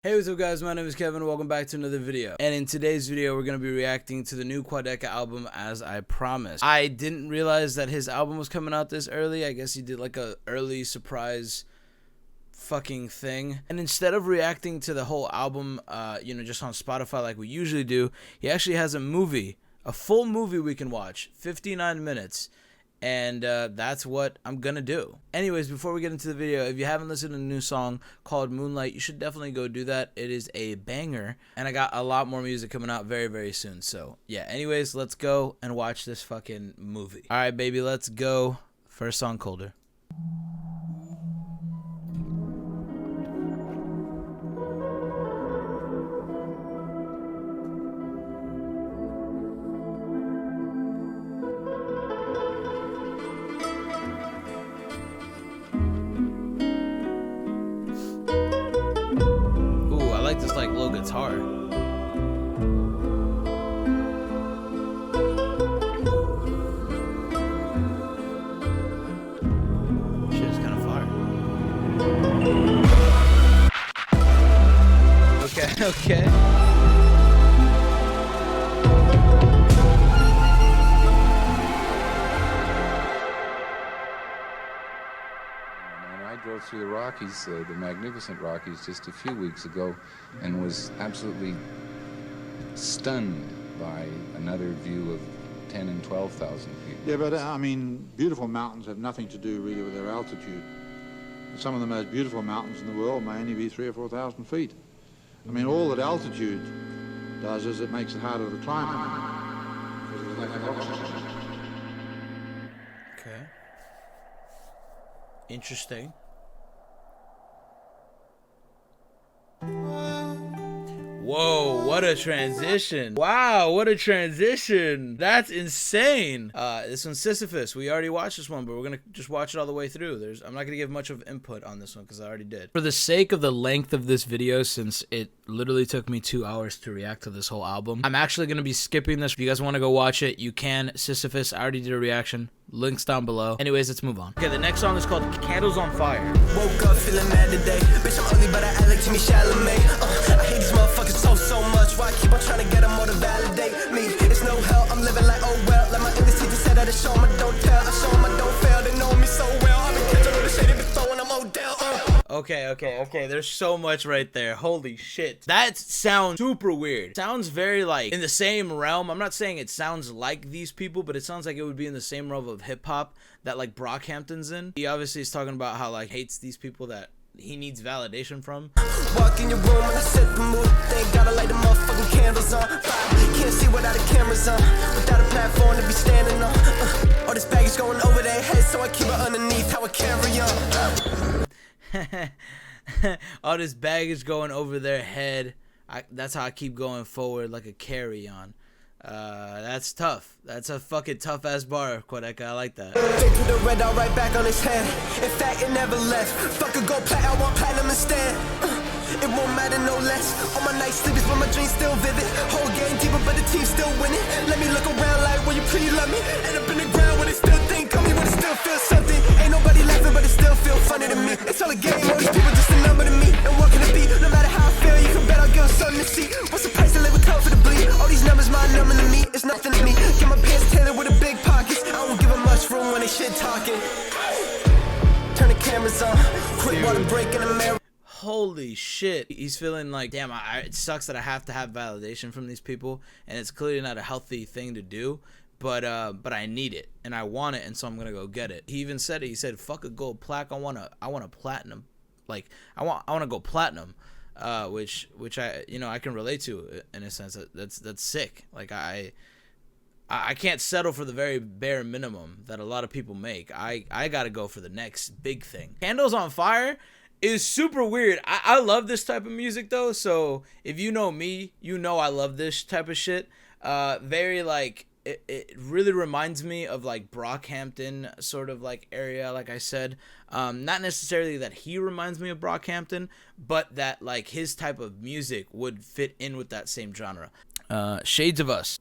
Hey, what's up guys, my name is Kevin, welcome back to another video. And in today's video, we're going to be reacting to the new Quadeca album as I promised. I didn't realize that his album was coming out this early. I guess he did like a early surprise fucking thing. And instead of reacting to the whole album, just on Spotify like we usually do, he actually has a full movie we can watch, 59 minutes. And that's what I'm gonna do. Anyways, before we get into the video, if you haven't listened to a new song called Moonlight, you should definitely go do that. It is a banger, and I got a lot more music coming out very, very soon. So yeah, anyways, let's go and watch this fucking movie. All right, baby, let's go. First song, Colder. This like little guitar. Shit is kind of fire. Okay. I drove through the Rockies, the magnificent Rockies, just a few weeks ago, and was absolutely stunned by another view of 10 and 12,000 feet. Yeah, but I mean, beautiful mountains have nothing to do really with their altitude. Some of the most beautiful mountains in the world may only be 3,000 or 4,000 feet. I mean, all that altitude does is it makes it harder to climb. Because there's lack of oxygen. Okay. Interesting. Whoa, what a transition. Wow, what a transition. That's insane. This one's Sisyphus. We already watched this one, but we're going to just watch it all the way through. I'm not going to give much of input on this one because I already did. For the sake of the length of this video, since it literally took me 2 hours to react to this whole album, I'm actually going to be skipping this. If you guys want to go watch it, you can. Sisyphus, I already did a reaction. Links down below. Anyways, let's move on. Okay, the next song is called Candles on Fire. Woke up feeling mad today. Bitch, I'm ugly, but I act like Timmy Chalamet. I hate these motherfuckers so much. Why I keep on trying to get them all to validate me? It's no hell, I'm living like, oh well. Like my English teacher said that I show them I don't tell. I show them I don't fail, they know me so well. I've been catching all the shit they been throwing, I'm Odell. Okay. There's so much right there. Holy shit. That sounds super weird. Sounds very like in the same realm. I'm not saying it sounds like these people, but it sounds like it would be in the same realm of hip hop that like Brockhampton's in. He obviously is talking about how like hates these people that he needs validation from. Walk in your room and I set the mood. They gotta light the motherfucking candles on fire. Can't see without the cameras on. Without a platform to be standing on. All this baggage going over their heads, so I keep it underneath how I carry on. All this baggage going over their head. That's how I keep going forward like a carry-on. That's tough. That's a fucking tough ass bar, Quadeca. I like that. They put the red dot right back on his head. In fact, it never left. Fuck a gold plat, I want platinum instead. It won't matter no less. All my nights sleep is when my dreams still vivid. Whole game deeper, but the team still winning. Let me look around like, will you please love me? End up in the ground where they still think of me, but it still feels something. Ain't nobody laughing, but it still feel funny to me. It's all a game, all these people just a number to me. And what can it be? No matter how I feel, you can bet I'll give them something to see. What's the price to live with comfortably? All these numbers, my number to me, it's nothing to me. Get my pants tailored with a big pockets. I won't give them much room when they shit talking. Turn the cameras on, quick water break in the mirror. Holy shit. He's feeling like, damn, it sucks that I have to have validation from these people, and it's clearly not a healthy thing to do, but I need it, and I want it, and so I'm gonna go get it. He even said it. He said, fuck a gold plaque, I want a platinum. Like, I want to go platinum, which I, I can relate to in a sense. That's sick. Like, I can't settle for the very bare minimum that a lot of people make. I gotta go for the next big thing. Candles on Fire is super weird. I love this type of music though, so if you know me, you know I love this type of shit. Very like, it really reminds me of like Brockhampton sort of like area, like I said. Not necessarily that he reminds me of Brockhampton, but that like his type of music would fit in with that same genre. Shades of Us.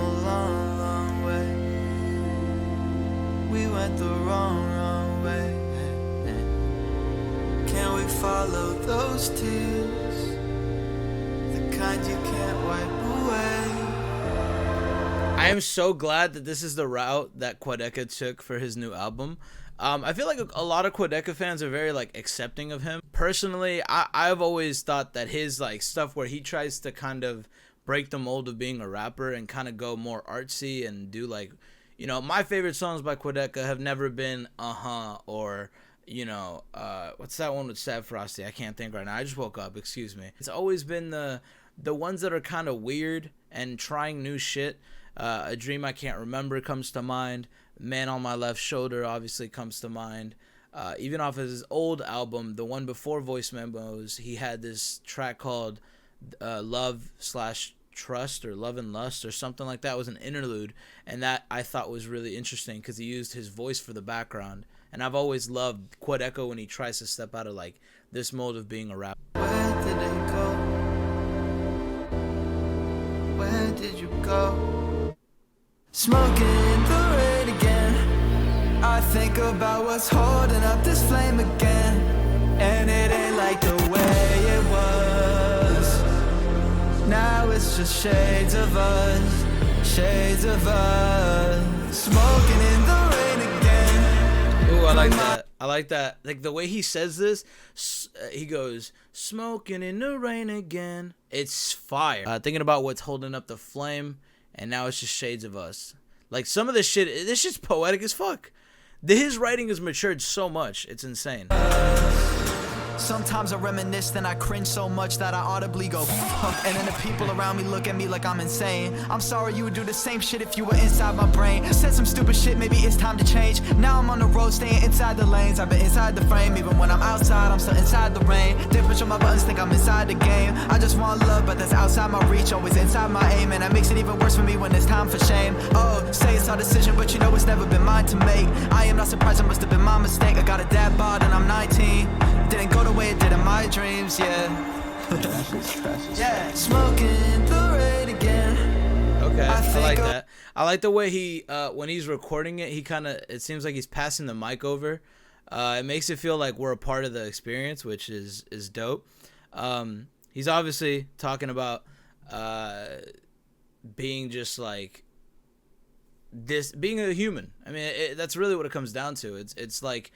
a long, long way. We went the wrong, wrong way. Can we follow those tears? The kind you can't wipe away. I am so glad that this is the route that Quadeca took for his new album. I feel like a lot of Quadeca fans are very like accepting of him. Personally, I've always thought that his like stuff where he tries to kind of break the mold of being a rapper and kind of go more artsy and do like, you know, my favorite songs by Quadeca have never been or, you know, what's that one with Sad Frosty? I can't think right now. I just woke up, excuse me. It's always been the ones that are kind of weird and trying new shit. A Dream I Can't Remember comes to mind. Man on My Left Shoulder obviously comes to mind. Even off of his old album, the one before Voice Memos, he had this track called Love/Trust or Love and Lust or something like that. It was an interlude, and that I thought was really interesting because he used his voice for the background. And I've always loved Quadeca when he tries to step out of like this mode of being a rapper. Where did it go? Where did you go? Smoking in the rain again. I think about what's holding up this flame again. And it ain't like the way it was. Now it's just shades of us. Shades of us. Smoking in the rain again. Ooh, I like that. I like that. Like the way he says this, he goes, smoking in the rain again. It's fire. Thinking about what's holding up the flame. And now it's just shades of us. Like some of this shit's poetic as fuck. His writing has matured so much. It's insane. Sometimes I reminisce, then I cringe so much that I audibly go fuck. And then the people around me look at me like I'm insane. I'm sorry you would do the same shit if you were inside my brain. Said some stupid shit, maybe it's time to change. Now I'm on the road, staying inside the lanes. I've been inside the frame, even when I'm outside, I'm still inside the rain. They push on my buttons, think I'm inside the game. I just want love, but that's outside my reach. Always inside my aim, and that makes it even worse for me when it's time for shame. Oh, say it's our decision, but you know it's never been mine to make. I am not surprised, it must have been my mistake. I got a dad bod and I'm 19. Didn't go the way it did in my dreams, yeah. Yeah, smoking the rain again. Okay, I like that. I like the way he, when he's recording it, he kind of, it seems like he's passing the mic over. It makes it feel like we're a part of the experience, which is dope. He's obviously talking about being just like this, being a human. I mean, that's really what it comes down to. It's like,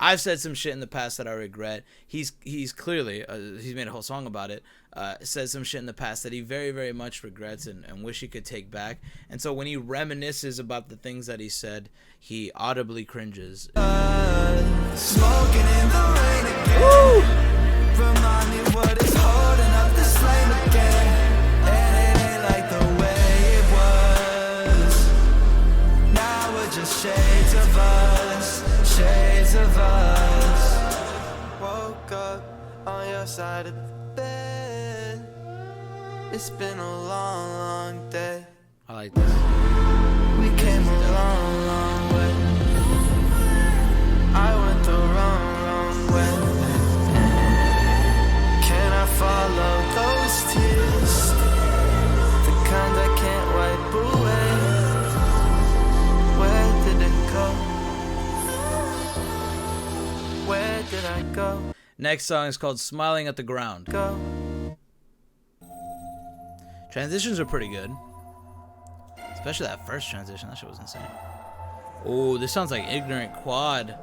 I've said some shit in the past that I regret. He's clearly, he's made a whole song about it, said some shit in the past that he very, very much regrets and wish he could take back. And so when he reminisces about the things that he said, he audibly cringes. Smoking in the rain again. Woo! Remind me what is holding up this flame again. And it ain't like the way it was. Now we're just shades of us. Shades of us. Woke up on your side of the bed. It's been a long, long day. I like this. We came a long, long way. I went the wrong, wrong way. Can I follow those tears? The kind I can't wipe away. Where did it go? Where did I go? Next song is called Smiling at the Ground. Go. Transitions are pretty good. Especially that first transition. That shit was insane. Oh, this sounds like Ignorant Quad.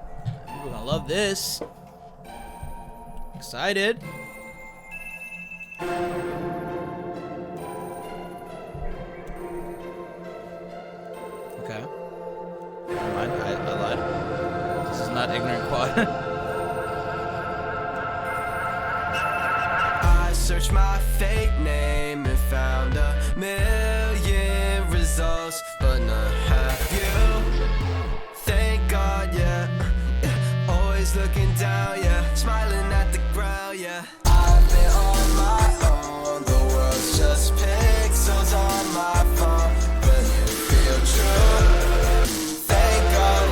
People are gonna love this. Excited. Okay. Never mind. I lied. This is not Ignorant Quad. I searched my fake name and found a million results, but none have you. Thank God, yeah. Always looking down, yeah. Smiling at the ground, yeah. I've been on my own. The world's just pixels on my phone, but you feel true. Thank God.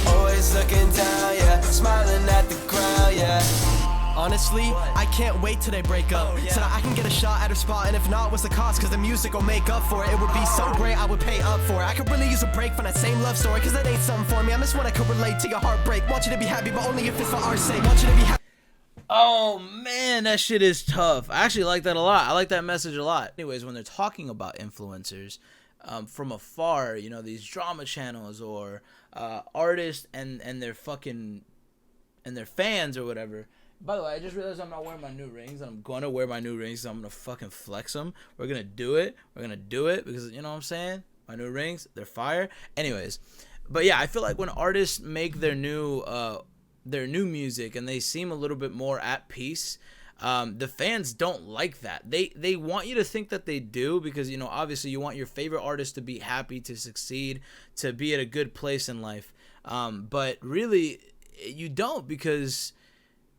Always looking down, yeah. Smiling at the ground, yeah. On honestly, I can't wait till they break up, so that I can get a shot at her spot. And if not, what's the cost? Cause the music will make up for it. It would be so great, I would pay up for it. I could really use a break from that same love story, cause that ain't something for me. I miss when I could relate to your heartbreak. Want you to be happy, but only if it's for our sake. Want you to be happy. Oh man, that shit is tough. I actually like that a lot. I like that message a lot. Anyways, when they're talking about influencers from afar, you know, these drama channels or artists and their fucking and their fans or whatever. By the way, I just realized I'm not wearing my new rings, and I'm gonna wear my new rings. So I'm gonna fucking flex them. We're gonna do it. We're gonna do it because, you know what I'm saying? My new rings, they're fire. Anyways, but yeah, I feel like when artists make their new music and they seem a little bit more at peace, the fans don't like that. They want you to think that they do because, you know, obviously you want your favorite artist to be happy, to succeed, to be at a good place in life. But really, you don't, because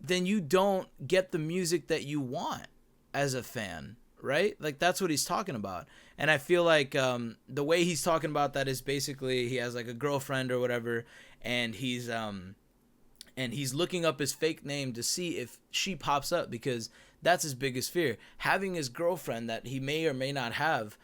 then you don't get the music that you want as a fan, right? Like, that's what he's talking about. And I feel like the way he's talking about that is basically he has like a girlfriend or whatever, and he's looking up his fake name to see if she pops up, because that's his biggest fear. Having his girlfriend that he may or may not have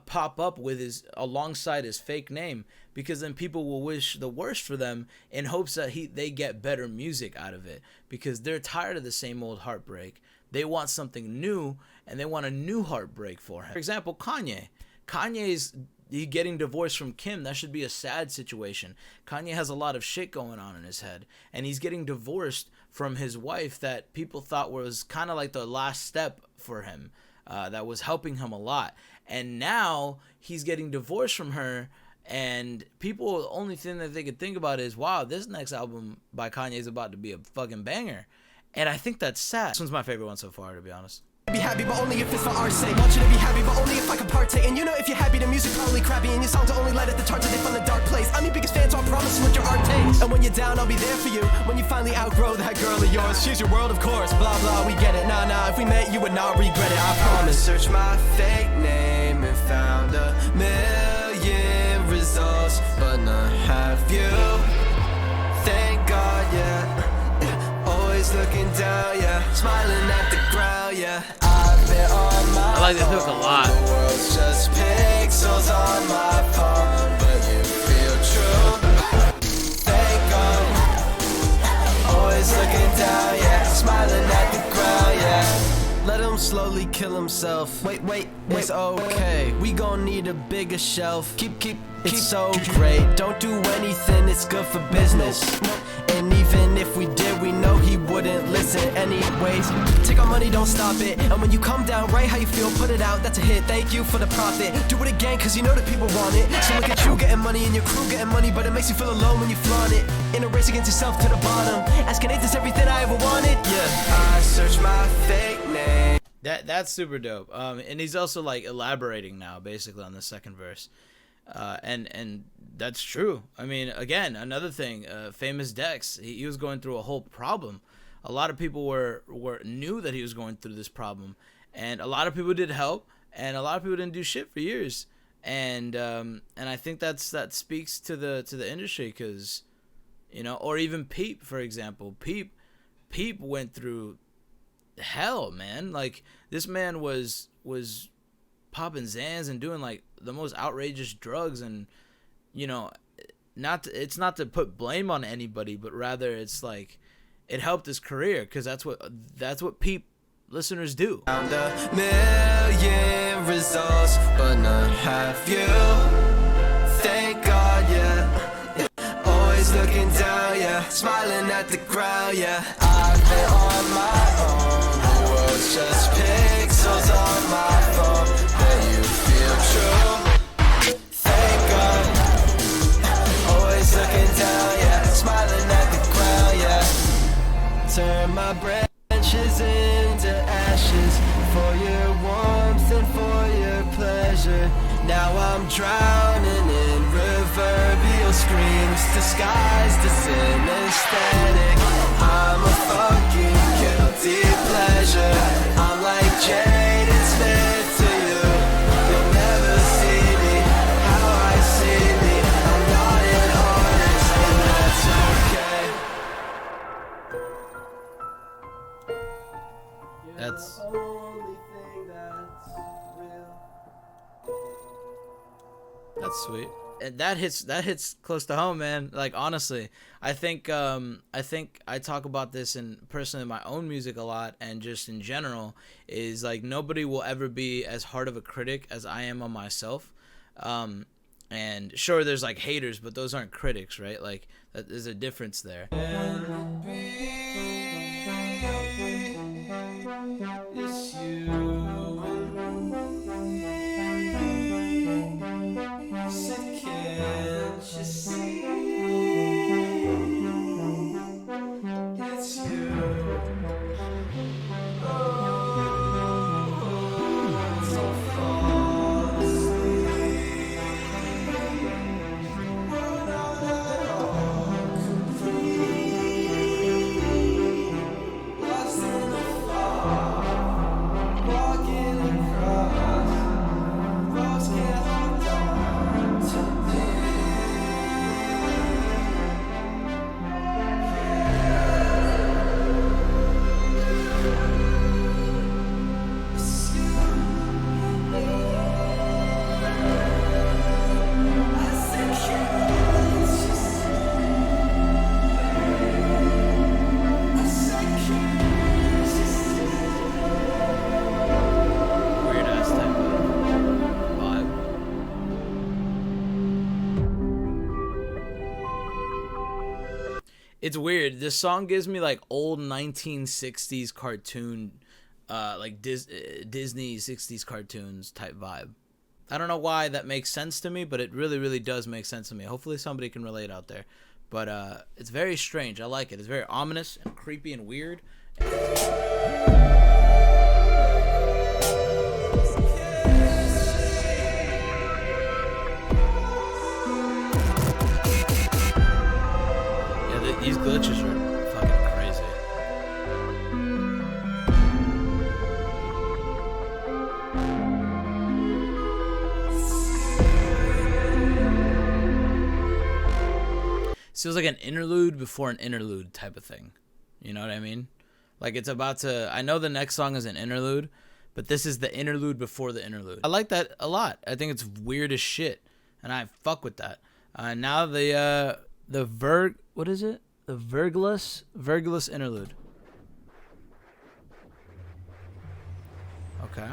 pop up with alongside his fake name, because then people will wish the worst for them in hopes that they get better music out of it, because they're tired of the same old heartbreak. They want something new, and they want a new heartbreak for him. For example, Kanye's getting divorced from Kim. That should be a sad situation. Kanye has a lot of shit going on in his head, and he's getting divorced from his wife that people thought was kind of like the last step for him, that was helping him a lot. And now he's getting divorced from her, and people, the only thing that they could think about is, wow, this next album by Kanye is about to be a fucking banger. And I think that's sad. This one's my favorite one so far, to be honest. Be happy, but only if it's for our sake. Want you to be happy, but only if I can partake. And you know, if you're happy, the music probably crappy, and your songs are only light at the charts, and they from the dark place. I'm your biggest fan, so I promise you what your art takes. And when you're down, I'll be there for you. When you finally outgrow that girl of yours, she's your world, of course. Blah blah, we get it. Nah, if we met, you would not regret it. I promise. Search my fake name and found a million results, but not have you. Thank God, yeah. Always looking down, yeah. Smiling at the ground, yeah. I've been on my I like this hook a lot. The world's just pixels on my phone, but you feel true. Thank God. Always looking down, yeah. Smiling at the ground, yeah. Let him slowly kill himself. Wait, it's okay. We gon' need a bigger shelf. Keep it's so great. Don't do anything, it's good for business. And even if we did, we know he wouldn't listen anyways. Take our money, don't stop it. And when you come down, write how you feel, put it out, that's a hit. Thank you for the profit. Do it again, cause you know that people want it. So look at you getting money and your crew getting money, but it makes you feel alone when you flaunt it. In a race against yourself to the bottom. Asking, ain't this everything I ever wanted? Yeah, I search my fake name. That's super dope. And he's also like elaborating now basically on the second verse. And that's true. I mean, again, another thing, Famous Dex, he was going through a whole problem. A lot of people knew that he was going through this problem, and a lot of people did help, and a lot of people didn't do shit for years. And I think that speaks to the industry, because, you know, or even Peep, for example. Peep went through hell, man. Like, this man was popping Xans and doing like the most outrageous drugs, and, you know, it's not to put blame on anybody, but rather it's like it helped his career, because that's what Peep listeners do. Found a million results, but not have you. Thank God, yeah. Always looking down, yeah. Smiling at the ground, yeah. I've been on my own. The world's just pixels on my phone, but you feel true. Thank God. Always looking down, yeah. Smiling at the ground, yeah. Turn my branches into ashes for your warmth and for your pleasure. Now I'm drowning in proverbial screams disguised as anesthetic. I'm a fucking guilty pleasure. I'm like Jaden Smith to you. You'll never see me how I see me. I'm not an artist, and that's okay. That's sweet. And that hits close to home, man. Like, honestly, I think I talk about this in personally my own music a lot, and just in general, is like nobody will ever be as hard of a critic as I am on myself. And sure, there's like haters, but those aren't critics, right? Like, there's a difference there. It's weird. This song gives me like old 1960s cartoon, like Disney 60s cartoons type vibe. I don't know why that makes sense to me, but it really, really does make sense to me. Hopefully somebody can relate out there. But it's very strange. I like it. It's very ominous and creepy and weird. These glitches are fucking crazy. This feels like an interlude before an interlude type of thing. You know what I mean? Like, it's about to... I know the next song is an interlude, but this is the interlude before the interlude. I like that a lot. I think it's weird as shit, and I fuck with that. Now the what is it? The Vergless interlude. Okay.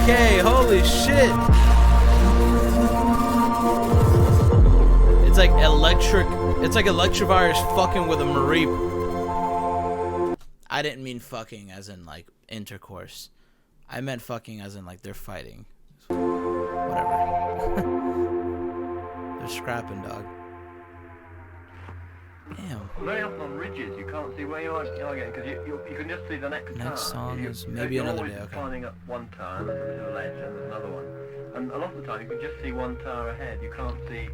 Okay, holy shit. It's like Electrovirus fucking with a Mareep. I didn't mean fucking as in like intercourse. I meant fucking as in like they're fighting. Whatever. They're scrapping, dog. Damn. Very often on ridges, you can't see where you are getting, because you can just see the next turn. Next song is maybe another day. Okay. Climbing up one turn, and there's a ledge, and there's another one. And a lot of the time, you can just see one tower ahead. You can't see.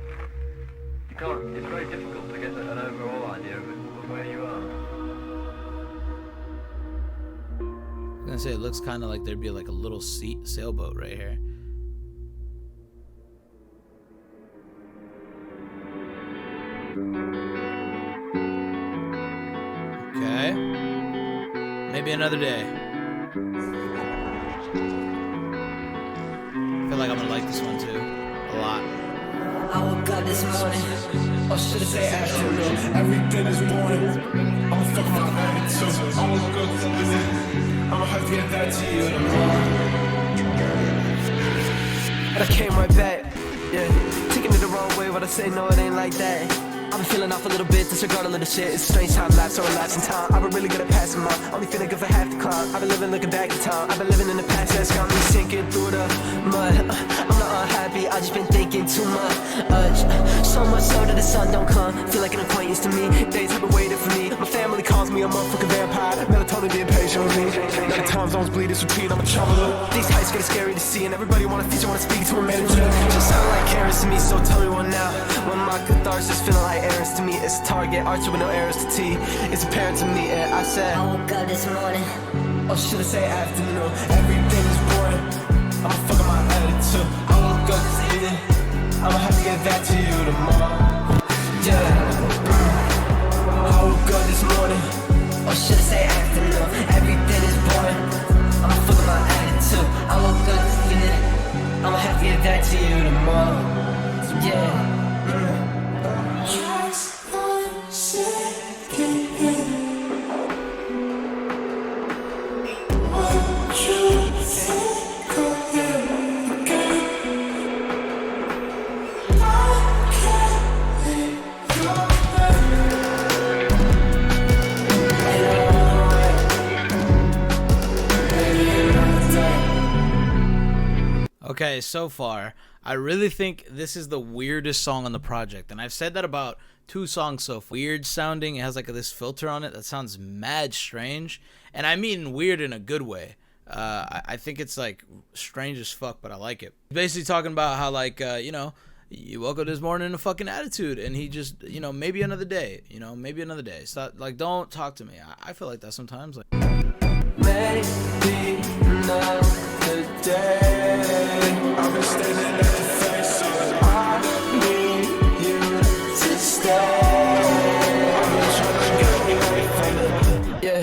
You can't. It's very difficult to get an overall idea of where you are. I was gonna say it looks kind of like there'd be like a little sailboat right here. Okay. Maybe another day. I feel like I'm gonna like this one too. A lot. I woke up this morning. Or should I say afternoon? Everything is morning. I'ma fuck my bag too. I'ma look up to the I'ma have to get that to you in the morning. But I came right back. Yeah. Taking it the wrong way. what I say, no, it ain't like that. I've been feeling off a little bit, disregard a little shit. It's a strange time lapse or a lapse in time. I've been really good at passing my, only feeling good for half the climb. I've been living looking back in time. I've been living in the past that's got me sinking through the mud. I'm not unhappy, I just been thinking too much. So much so that the sun don't come. Feel like an acquaintance to me. Days have been waiting for me. My family calls me a motherfucking vampire. Melatonin being patient with me. Now the time zones bleed, it's routine, I'm a traveler. These heights getting scary to see, and everybody wanna feature, wanna speak to a manager. Just sound like Karens to me, so tell me one now. When my catharsis feeling like errands to me, it's a target, archer with no arrows to T. It's apparent to me, and I said I woke up this morning. or should I say afternoon? Everything is boring. I'm fucking my attitude. I woke up this evening. I'ma have to get back to you tomorrow. Yeah. I woke up this morning. Or should I say afternoon? Everything is boring. I'm fucking my attitude. I woke up this evening. I'ma have to get back to you tomorrow. Yeah. Okay, so far, I really think this is the weirdest song on the project, and I've said that about 2 songs so far. Weird sounding, it has like this filter on it that sounds mad strange, and I mean weird in a good way. I think it's like strange as fuck, but I like it. Basically talking about how like, you know, you woke up this morning in a fucking attitude, and he just, you know, maybe another day, you know, maybe another day. Stop, like, don't talk to me. I feel like that sometimes. Like, maybe another day. I've been standing at the face, so I need you to stay. I've been trying to get away from it. Yeah,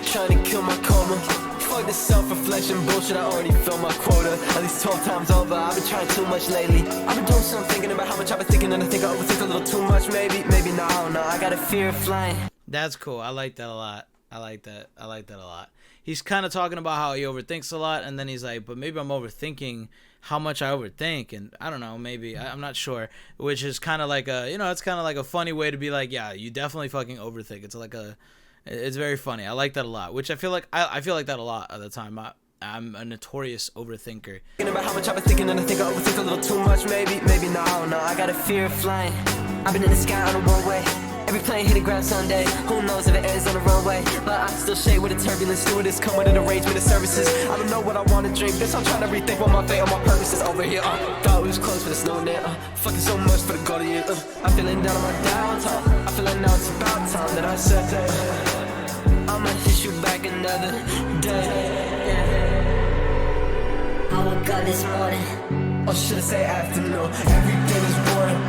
trying to kill my karma. Fuck this self-reflection bullshit, I already filled my quota. At least 12 times over, I've been trying too much lately. I've been doing something, thinking about how much I've been thinking, and I think I overthink a little too much, maybe no, I don't know. I got a fear of flying. that's cool. I like that a lot. I like that a lot. He's kind of talking about how he overthinks a lot, and then he's like, but maybe I'm overthinking how much I overthink, and I don't know, maybe, I'm not sure, which is kind of like a, you know, it's kind of like a funny way to be like, yeah, you definitely fucking overthink. It's like it's very funny. I like that a lot, which I feel like that a lot of the time. I'm a notorious overthinker. Thinking about how much I've been thinking, and I think I overthink a little too much, maybe no, I don't know. I got a fear of flying. I've been in the sky on a one-way. Every plane hitting ground Sunday. Who knows if it ends on the runway? But I still shade with a turbulence. Stewardess come with an arrangement of services. I don't know what I want to drink. This I'm trying to rethink what my fate or my purpose is over here. Thought we was close, but it's no net. Fucking so much for the God of you. I'm feeling down on my downtown. I feel like now it's about time that I said that I'ma hit you back another day. I woke up this morning. Or should I say afternoon? Everything is boring.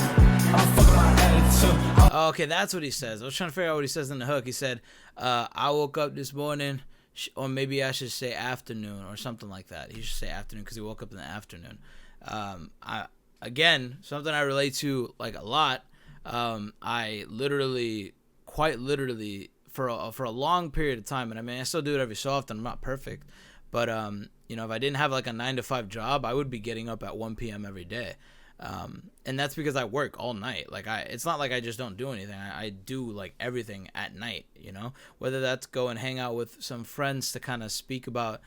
I'm fucking my attitude. Okay, that's what he says. I was trying to figure out what he says in the hook. He said, I woke up this morning, or maybe I should say afternoon, or something like that. He should say afternoon because he woke up in the afternoon. Again, something I relate to like a lot. I literally, quite literally, for a long period of time, and I mean, I still do it every so often. I'm not perfect, but you know, if I didn't have like a 9-to-5 job, I would be getting up at 1 p.m. every day. And that's because I work all night. Like it's not like I just don't do anything. I do like everything at night, you know, whether that's go and hang out with some friends to kind of speak about,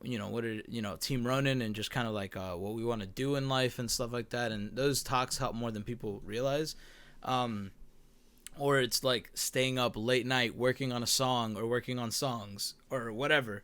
you know, Team Ronin and just kind of like, what we want to do in life and stuff like that. And those talks help more than people realize. Or it's like staying up late night, working on a song or working on songs or whatever.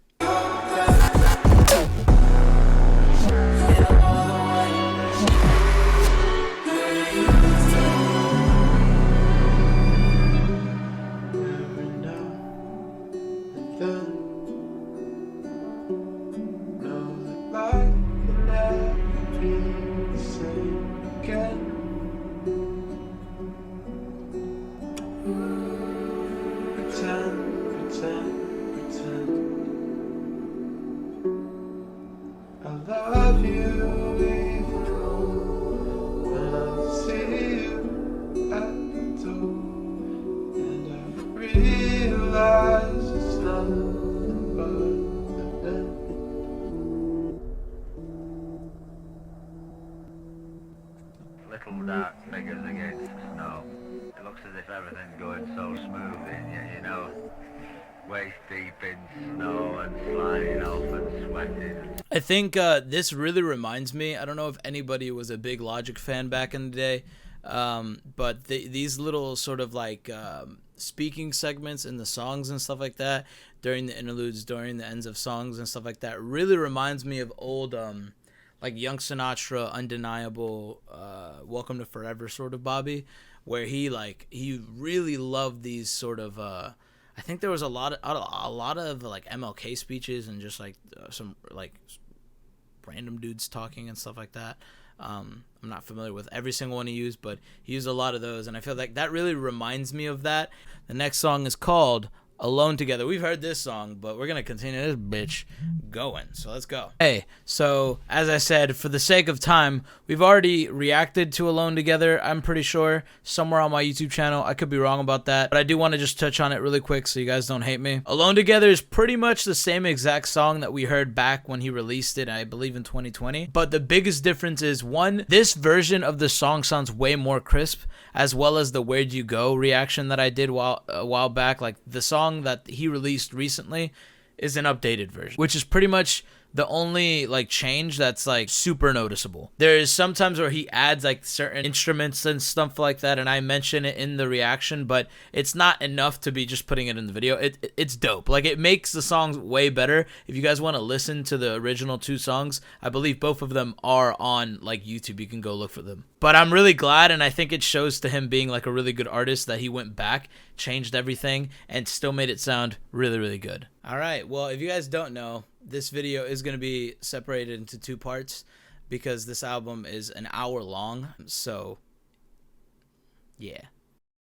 I love you. little dark figures against snow. It looks as if everything's going so smooth in you, you know, waist deep in snow and sliding off and sweating. I think this really reminds me, I don't know if anybody was a big Logic fan back in the day, but these little sort of like speaking segments in the songs and stuff like that, during the interludes, during the ends of songs and stuff like that, really reminds me of old like Young Sinatra, Undeniable, Welcome to Forever sort of Bobby, where he really loved these sort of I think there was a lot of like MLK speeches and just like some like random dudes talking and stuff like that. I'm not familiar with every single one he used, but he used a lot of those, and I feel like that really reminds me of that. The next song is called Alone Together. We've heard this song, but we're going to continue this bitch going. So let's go. Hey, so as I said, for the sake of time, we've already reacted to Alone Together, I'm pretty sure, somewhere on my YouTube channel. I could be wrong about that, but I do want to just touch on it really quick so you guys don't hate me. Alone Together is pretty much the same exact song that we heard back when he released it, I believe in 2020. But the biggest difference is, one, this version of the song sounds way more crisp, as well as the Where'd You Go reaction that I did a while back. Like, the song that he released recently is an updated version, which is pretty much the only like change that's like super noticeable. There's sometimes where he adds like certain instruments and stuff like that, and I mention it in the reaction, but it's not enough to be just putting it in the video. It's dope. Like, it makes the songs way better. If you guys want to listen to the original 2 songs, I believe both of them are on like YouTube. You can go look for them. But I'm really glad, and I think it shows to him being like a really good artist that he went back, changed everything, and still made it sound really, really good. All right, well, if you guys don't know, this video is going to be separated into 2 parts because this album is an hour long. So, yeah.